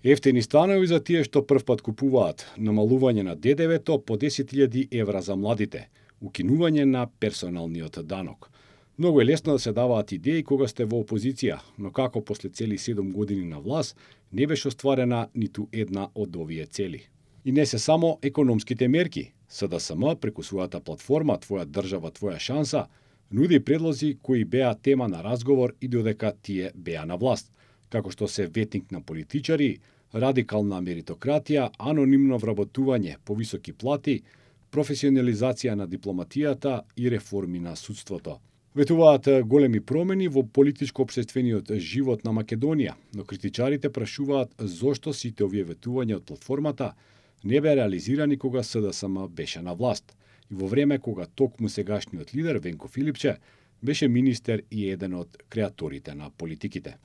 Ефтини станови за тие што првпат купуваат, намалување на ДДВ-то по 10.000 евра за младите, укинување на персоналниот данок. Многу е лесно да се даваат идеи кога сте во опозиција, но како после цели 7 години на власт не беше остварена ниту една од овие цели. И не се само економските мерки. СДСМ преку својата платформа Твоја држава, твоја шанса нуди предлози кои беа тема на разговор и додека тие беа на власт, како што се ветник на политичари, радикална меритократија, анонимно вработување, повисоки плати, професионализација на дипломатијата и реформи на судството. Ветуваат големи промени во политичко-општествениот живот на Македонија, но критичарите прашуваат зошто сите овие ветувања од платформата не беа реализирани кога СДСМ беше на власт и во време кога токму сегашниот лидер Венко Филипче беше министер и еден од креаторите на политиките.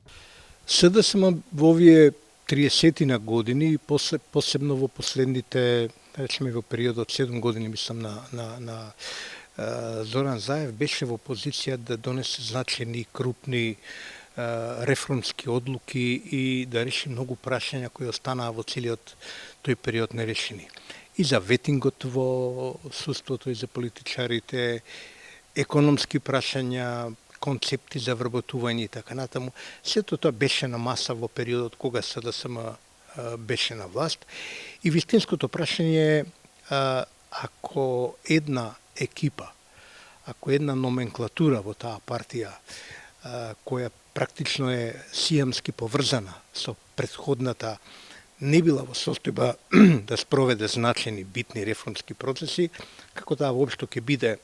СДСМ во овие 30 години, посебно во последните, речеме во периодот 7 години, мислам на Зоран Заев, беше во позиција да донесе значени, крупни реформски одлуки и да реши многу прашања кои останаа во целиот тој период нерешени. И за ветингот во судството, и за политичарите, економски прашања, концепти за вработување и така натаму. Сето тоа беше на маса во периодот кога СДСМ беше на власт. И вистинското прашање е ако една екипа, ако една номенклатура во таа партија, која практично е сијамски поврзана со претходната, не била во состојба да спроведе значени, битни реформски процеси, како таа воопшто ќе биде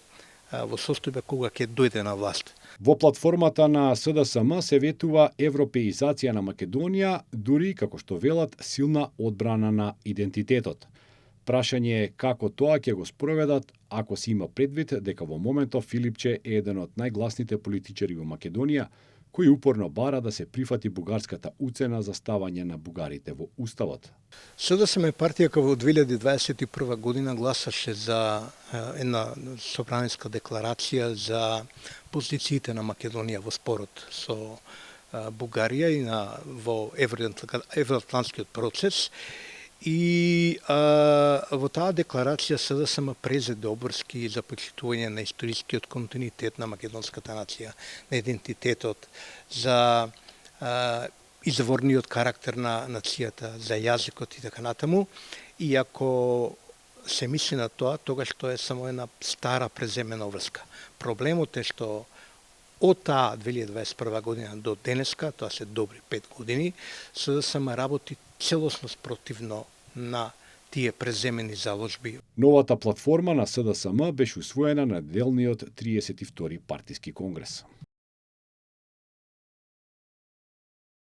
во состојба кога ќе дојде на власт. Во платформата на СДСМ се ветува европеизација на Македонија, дури, како што велат, силна одбрана на идентитетот. Прашање е како тоа ќе го спроведат ако се има предвид дека во моментов Филипче е еден од најгласните политичари во Македонија, кој упорно бара да се прифати бугарската уцена за ставање на бугарите во уставот. СДСМ е партија која во 2021 година гласаше за една собраниска декларација за позициите на Македонија во спорот со Бугарија и во евроатлантскиот процес. И во таа декларација СДСМ презеде обврски за почитување на историскиот континуитет на македонската нација, на идентитетот, за изворниот карактер на нацијата, за јазикот и така натаму. И ако се мисли на тоа, тогаш тоа е само една стара преземена обврска. Проблемот е што од таа 2021 година до денеска, тоа се добри 5 години, СДСМ работи целосно спротивно на тие преземени заложби. Новата платформа на СДСМ беше усвоена на неделниот 32 партиски конгрес.